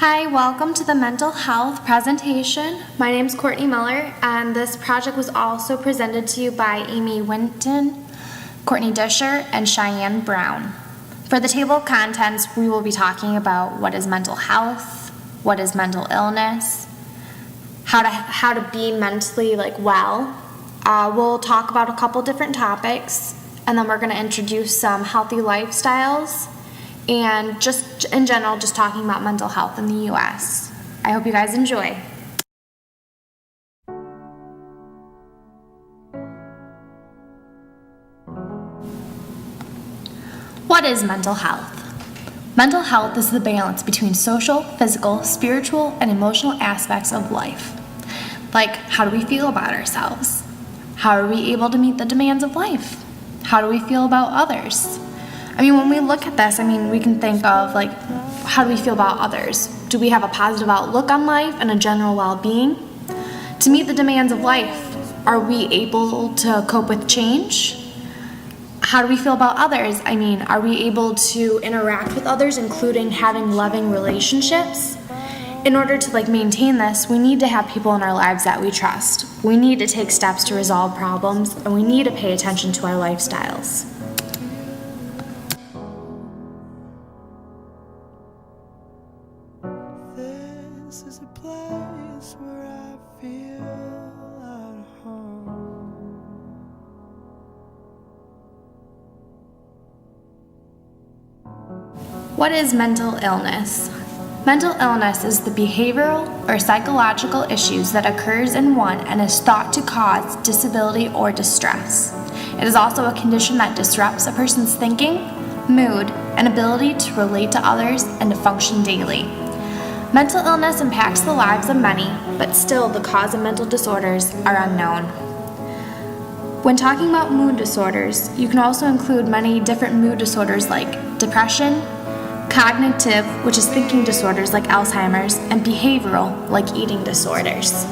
Hi, welcome to the mental health presentation. My name is Courtney Miller, and this project was also presented to you by Amy Winton, Courtney Disher, and Cheyenne Brown. For the table of contents, we will be talking about what is mental health, what is mental illness, how to be mentally well. We'll talk about a couple different topics, and then we're going to introduce some healthy lifestyles, and just in general, just talking about mental health in the U.S. I hope you guys enjoy. What is mental health? Mental health is the balance between social, physical, spiritual, and emotional aspects of life. Like, how do we feel about ourselves? How are we able to meet the demands of life? How do we feel about others? When we look at this, we can think of, how do we feel about others? Do we have a positive outlook on life and a general well-being? To meet the demands of life, are we able to cope with change? How do we feel about others? Are we able to interact with others, including having loving relationships? In order to maintain this, we need to have people in our lives that we trust. We need to take steps to resolve problems, and we need to pay attention to our lifestyles. This is a place where I feel at home. What is mental illness? Mental illness is the behavioral or psychological issues that occurs in one and is thought to cause disability or distress. It is also a condition that disrupts a person's thinking, mood, and ability to relate to others and to function daily. Mental illness impacts the lives of many, but still the cause of mental disorders are unknown. When talking about mood disorders, you can also include many different mood disorders like depression, cognitive, which is thinking disorders like Alzheimer's, and behavioral, like eating disorders.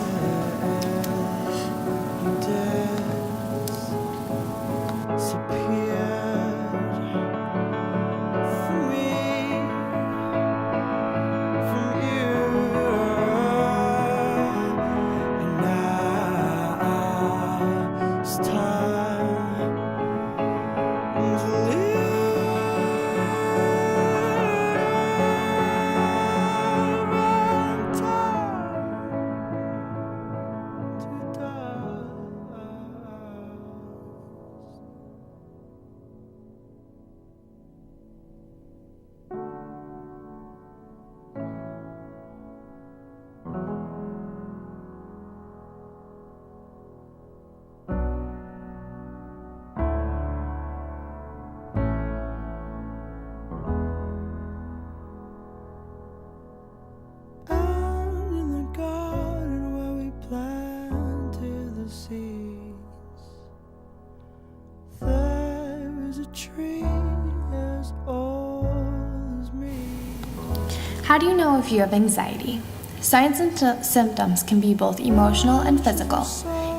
How do you know if you have anxiety? Signs and symptoms can be both emotional and physical.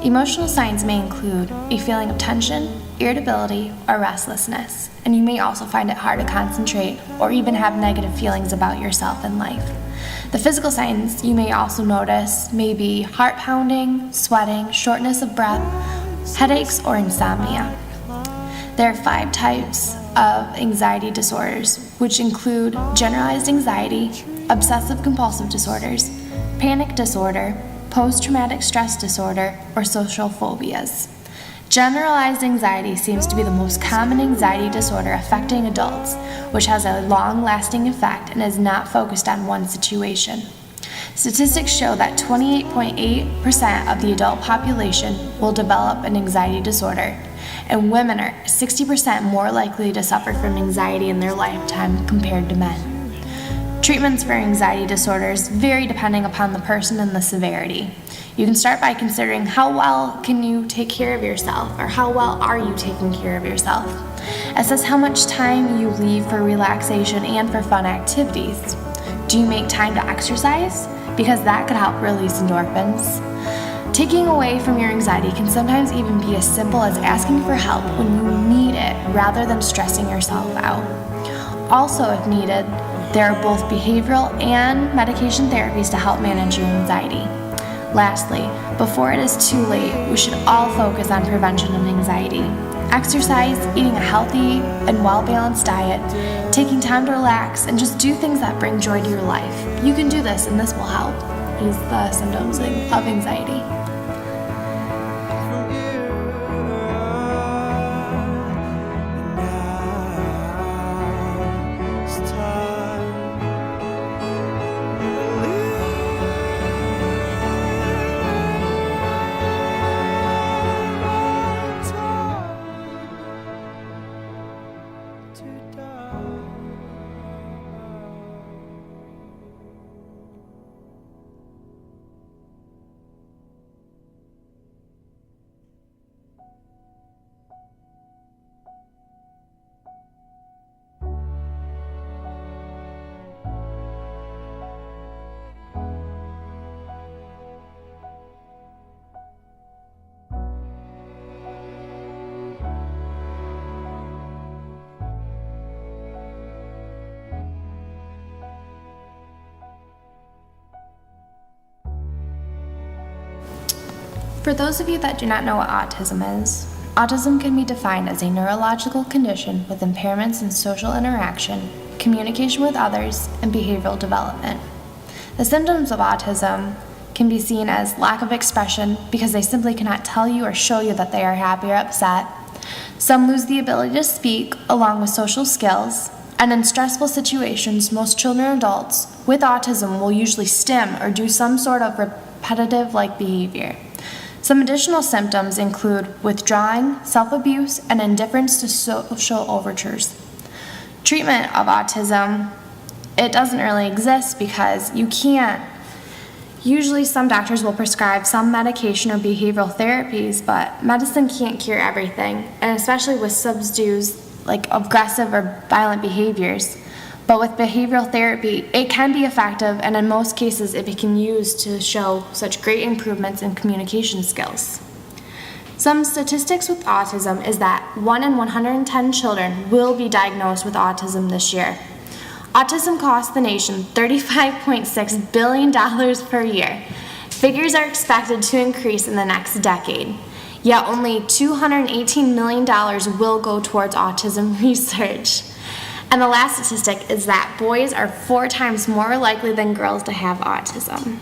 Emotional signs may include a feeling of tension, irritability, or restlessness, and you may also find it hard to concentrate or even have negative feelings about yourself and life. The physical signs you may also notice may be heart pounding, sweating, shortness of breath, headaches, or insomnia. There are 5 types of anxiety disorders, which include generalized anxiety, obsessive-compulsive disorders, panic disorder, post-traumatic stress disorder, or social phobias. Generalized anxiety seems to be the most common anxiety disorder affecting adults, which has a long-lasting effect and is not focused on one situation. Statistics show that 28.8% of the adult population will develop an anxiety disorder, and women are 60% more likely to suffer from anxiety in their lifetime compared to men. Treatments for anxiety disorders vary depending upon the person and the severity. You can start by considering how well can you take care of yourself, or how well are you taking care of yourself. Assess how much time you leave for relaxation and for fun activities. Do you make time to exercise? Because that could help release endorphins. Taking away from your anxiety can sometimes even be as simple as asking for help when you need it rather than stressing yourself out. Also, if needed, There are both behavioral and medication therapies to help manage your anxiety. Lastly, before it is too late, we should all focus on prevention of anxiety. Exercise, eating a healthy and well-balanced diet, taking time to relax, and just do things that bring joy to your life. You can do this, and this will help ease the symptoms of anxiety. From here now it's time to die. For those of you that do not know what autism is, autism can be defined as a neurological condition with impairments in social interaction, communication with others, and behavioral development. The symptoms of autism can be seen as lack of expression because they simply cannot tell you or show you that they are happy or upset. Some lose the ability to speak along with social skills, and in stressful situations, most children and adults with autism will usually stim or do some sort of repetitive-like behavior. Some additional symptoms include withdrawing, self-abuse, and indifference to social overtures. Treatment of autism, it doesn't really exist because you can't. Usually some doctors will prescribe some medication or behavioral therapies, but medicine can't cure everything, and especially with subdues like aggressive or violent behaviors. But with behavioral therapy, it can be effective, and in most cases it can be used to show such great improvements in communication skills. Some statistics with autism is that 1 in 110 children will be diagnosed with autism this year. Autism costs the nation $35.6 billion per year. Figures are expected to increase in the next decade, yet only $218 million will go towards autism research. And the last statistic is that boys are 4 times more likely than girls to have autism.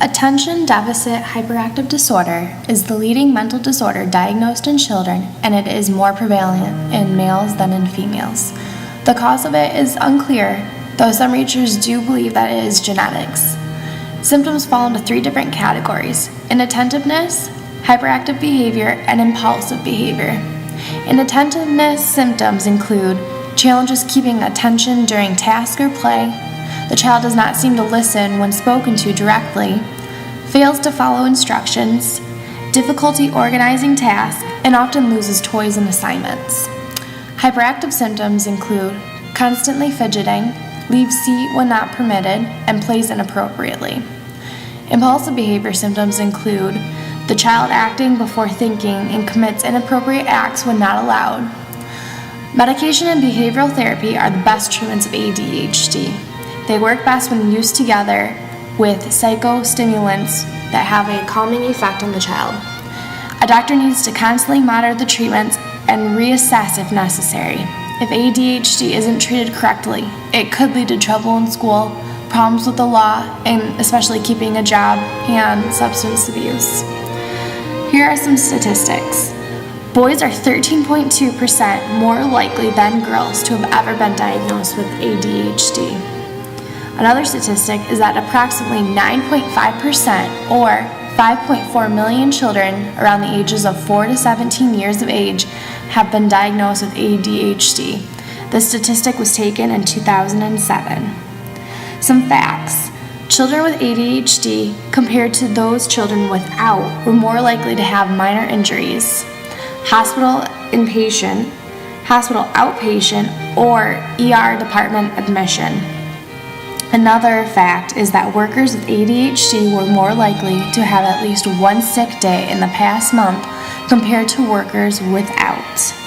Attention deficit hyperactive disorder is the leading mental disorder diagnosed in children, and it is more prevalent in males than in females. The cause of it is unclear, though some researchers do believe that it is genetics. Symptoms fall into 3 different categories: inattentiveness, hyperactive behavior, and impulsive behavior. Inattentiveness symptoms include challenges keeping attention during task or play. The child does not seem to listen when spoken to directly, fails to follow instructions, difficulty organizing tasks, and often loses toys and assignments. Hyperactive symptoms include constantly fidgeting, leaves seat when not permitted, and plays inappropriately. Impulsive behavior symptoms include the child acting before thinking and commits inappropriate acts when not allowed. Medication and behavioral therapy are the best treatments of ADHD. They work best when used together with psychostimulants that have a calming effect on the child. A doctor needs to constantly monitor the treatments and reassess if necessary. If ADHD isn't treated correctly, it could lead to trouble in school, problems with the law, and especially keeping a job, and substance abuse. Here are some statistics. Boys are 13.2% more likely than girls to have ever been diagnosed with ADHD. Another statistic is that approximately 9.5% or 5.4 million children around the ages of 4 to 17 years of age have been diagnosed with ADHD. This statistic was taken in 2007. Some facts. Children with ADHD compared to those children without were more likely to have minor injuries, hospital outpatient, or ER department admission. Another fact is that workers with ADHD were more likely to have at least one sick day in the past month compared to workers without.